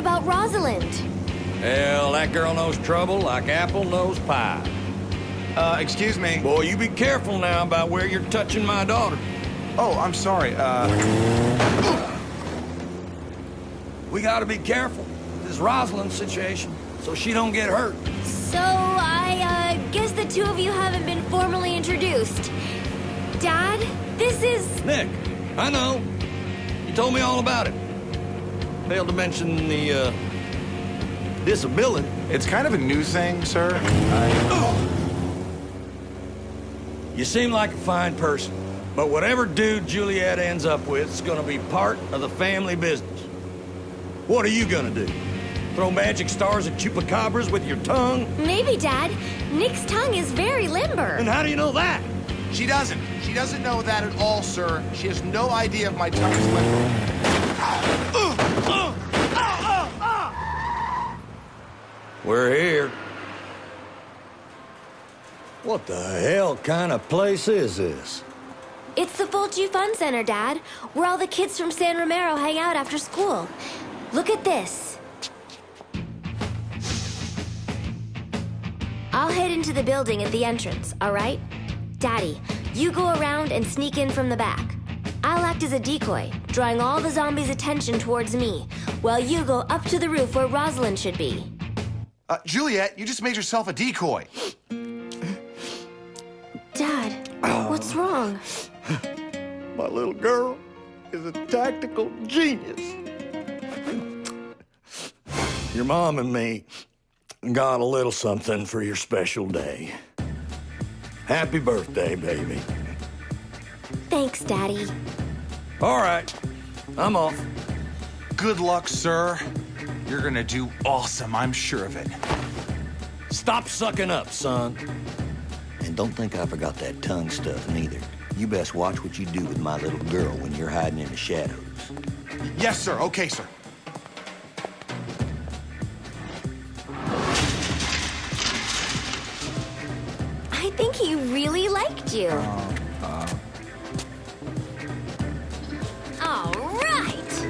about Rosalind. Hell, that girl knows trouble like apple knows pie. Excuse me. Boy, you be careful now about where you're touching my daughter. Oh, I'm sorry. We gotta be careful. This Rosalind situation, so she don't get hurt. So, I guess the two of you haven't been formally introduced. Dad, this is... Nick, I know. You told me all about it. Failed to mention the, disability. It's kind of a new thing, sir. You seem like a fine person, but whatever dude Juliet ends up with is gonna be part of the family business. What are you gonna do? Throw magic stars at chupacabras with your tongue? Maybe, Dad. Nick's tongue is very limber. And how do you know that? She doesn't. She doesn't know that at all, sir. She has no idea if my tongue is limber. We're here. What the hell kind of place is this? It's the Fulci Fun Center, Dad, where all the kids from San Romero hang out after school. Look at this. I'll head into the building at the entrance, all right? Daddy, you go around and sneak in from the back. I'll act as a decoy, drawing all the zombies' attention towards me, while you go up to the roof where Rosalind should be. Juliet, you just made yourself a decoy. Dad, what's wrong? My little girl is a tactical genius. Your mom and me got a little something for your special day. Happy birthday, baby. Thanks, Daddy. All right, I'm off. Good luck, sir. You're gonna do awesome, I'm sure of it. Stop sucking up, son. And don't think I forgot that tongue stuff, neither. You best watch what you do with my little girl when you're hiding in the shadows. Yes, sir. Okay, sir. I think he really liked you. All right.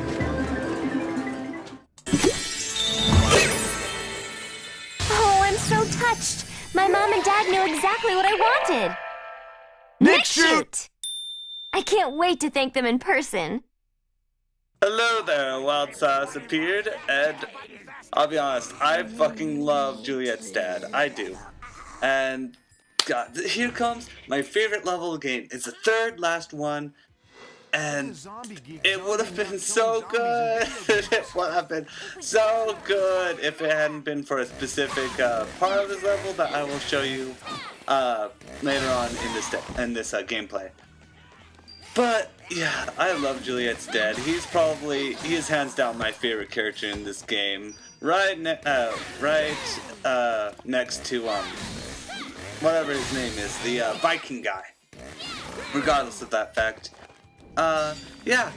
Oh, I'm so touched. My mom and dad knew exactly what I wanted. Nick, shoot! I can't wait to thank them in person. Hello there, Wild Silas appeared, and I'll be honest, I fucking love Juliet's dad. I do. And God, here comes my favorite level of the game. It's the third last one, and it would have been so good. It would have been so good if it hadn't been for a specific part of this level that I will show you later on in this gameplay. But yeah, I love Juliet's dad. He is hands down my favorite character in this game. Right next to whatever his name is, the Viking guy. Regardless of that fact, yeah.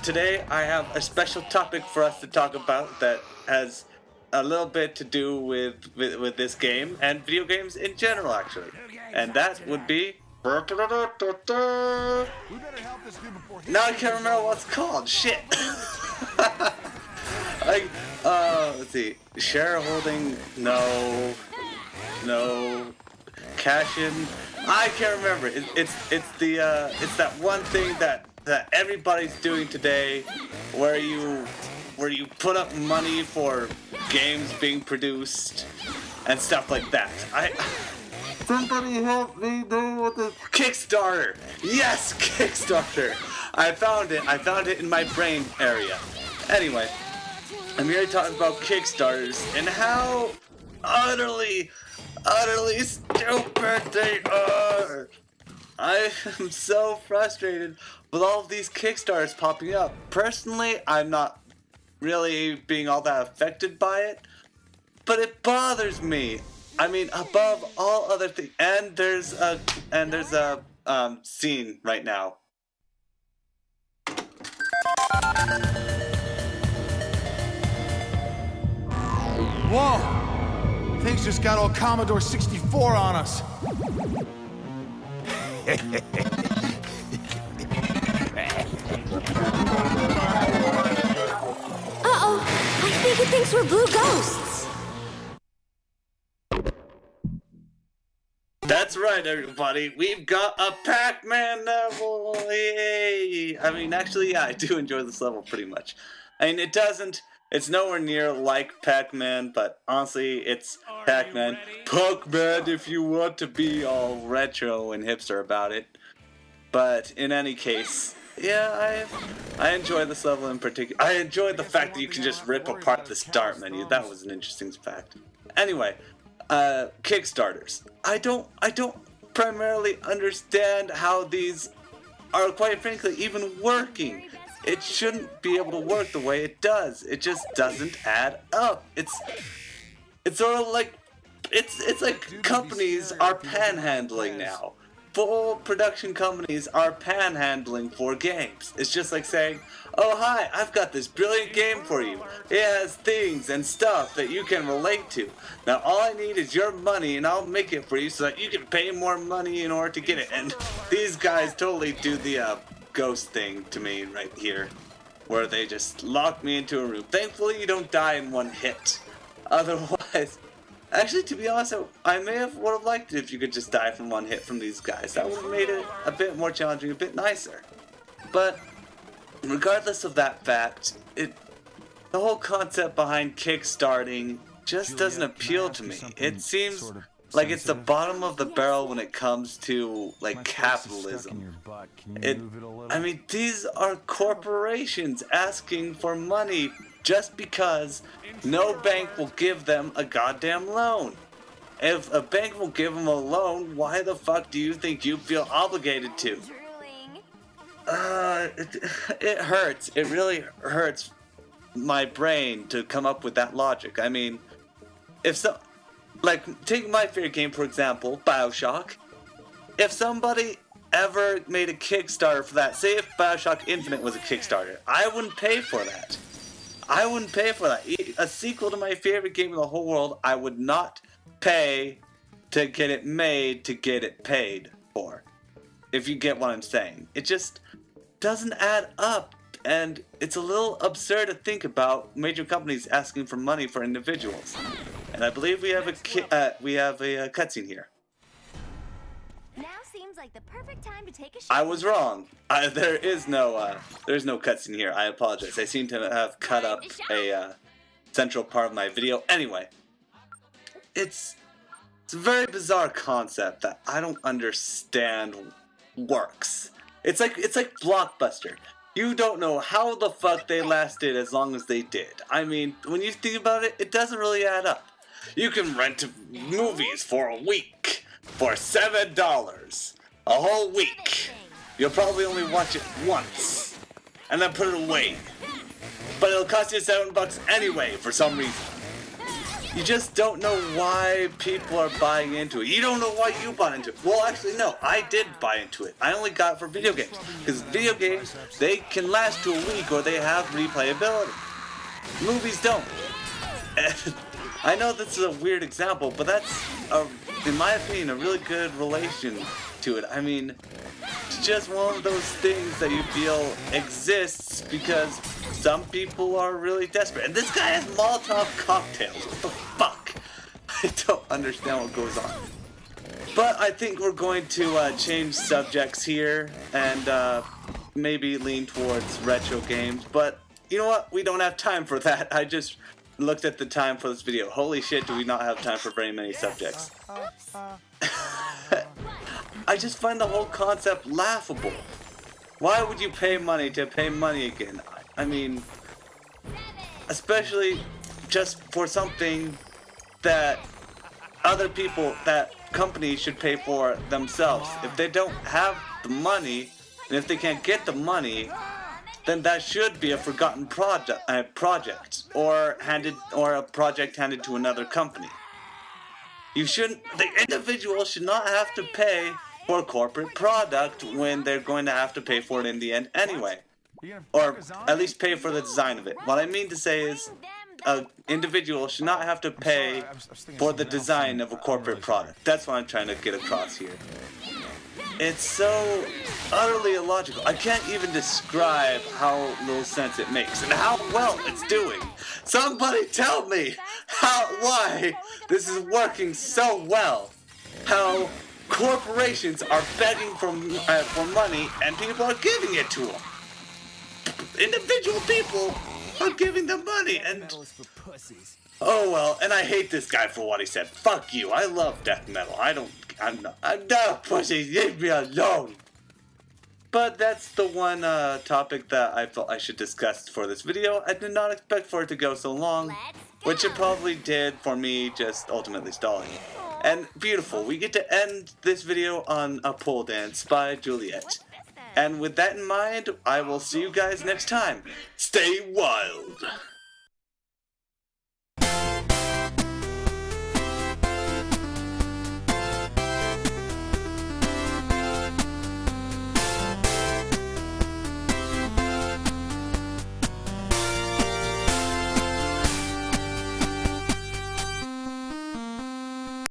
Today I have a special topic for us to talk about that has a little bit to do with this game and video games in general, actually, and that would be. Now I can't remember what it's called. Shit. Let's see. Shareholding? No. Cash in? I can't remember. It's that one thing that everybody's doing today, where you put up money for games being produced and stuff like that. Somebody help me know what the Kickstarter. Yes, Kickstarter. I found it in my brain area. Anyway, I'm here to talk about Kickstarters and how utterly stupid they are. I am so frustrated with all of these Kickstarters popping up. Personally, I'm not really being all that affected by it, but it bothers me. I mean, above all other things, and there's a scene right now. Whoa! Things just got all Commodore 64 on us. Uh-oh, I think thinks we're blue ghosts. That's right, everybody. We've got a Pac-Man level. Yay! I mean, actually, yeah, I do enjoy this level pretty much. I mean, it's nowhere near like Pac-Man, but honestly, it's Pac-Man. Pac-Man, if you want to be all retro and hipster about it. But in any case, yeah, I enjoy this level in particular. I enjoy the fact that you can just rip apart the start menu. That was an interesting fact. Anyway. Kickstarters. I don't primarily understand how these are, quite frankly, even working. It shouldn't be able to work the way it does. It just doesn't add up. It's sort of like it's like companies are panhandling now. Full production companies are panhandling for games. It's just like saying, oh hi, I've got this brilliant game for you. It has things and stuff that you can relate to. Now all I need is your money and I'll make it for you so that you can pay more money in order to get it. And these guys totally do the ghost thing to me right here, where they just lock me into a room. Thankfully you don't die in one hit. Otherwise... Actually, to be honest, I would have liked it if you could just die from one hit from these guys. That would have made it a bit more challenging, a bit nicer. But regardless of that fact, the whole concept behind kickstarting just doesn't appeal to me. It seems like it's the bottom of the barrel when it comes to like capitalism. I mean, these are corporations asking for money just because no bank will give them a goddamn loan. If a bank will give them a loan, why the fuck do you think you feel obligated to? It hurts. It really hurts my brain to come up with that logic. I mean, take my favorite game, for example, BioShock. If somebody ever made a Kickstarter for that, say if BioShock Infinite was a Kickstarter, I wouldn't pay for that. I wouldn't pay for that. A sequel to my favorite game in the whole world, I would not pay to get it made to get it paid for. If you get what I'm saying. It just doesn't add up. And it's a little absurd to think about major companies asking for money for individuals. And I believe we have a cutscene here. Now seems like the perfect time to take a shower. I was wrong. There's no cutscene here. I apologize. I seem to have cut up a central part of my video. Anyway, it's a very bizarre concept that I don't understand works. It's like Blockbuster. You don't know how the fuck they lasted as long as they did. I mean, when you think about it, it doesn't really add up. You can rent movies for a week for $7. A whole week. You'll probably only watch it once. And then put it away. But it'll cost you $7 anyway for some reason. You just don't know why people are buying into it. You don't know why you bought into it. Well, actually, no. I did buy into it. I only got it for video games. Because video games, they can last to a week or they have replayability. Movies don't. And I know this is a weird example, but that's, in my opinion, a really good relation to it. I mean, it's just one of those things that you feel exists because some people are really desperate. And this guy has Molotov cocktails. What the fuck? I don't understand what goes on. But I think we're going to change subjects here and maybe lean towards retro games. But you know what? We don't have time for that. I just looked at the time for this video. Holy shit, do we not have time for very many subjects. I just find the whole concept laughable. Why would you pay money to pay money again? I mean, especially just for something that other people, that companies should pay for themselves. If they don't have the money, and if they can't get the money, then that should be a forgotten project, or a project handed to another company. The individual should not have to pay for a corporate product when they're going to have to pay for it in the end anyway. Or at least pay for the design of it. What I mean to say is, an individual should not have to pay for the design of a corporate product. That's what I'm trying to get across here. It's so utterly illogical. I can't even describe how little sense it makes and how well it's doing. Somebody tell me why this is working so well. How corporations are begging for money and people are giving it to them. Individual people are giving them money and... Oh well, and I hate this guy for what he said. Fuck you, I love death metal. I'm not a pussy, leave me alone. But that's the one topic that I felt I should discuss for this video. I did not expect for it to go so long, which it probably did for me just ultimately stalling. And beautiful, we get to end this video on a pole dance by Juliet. And with that in mind, I will see you guys next time. Stay wild.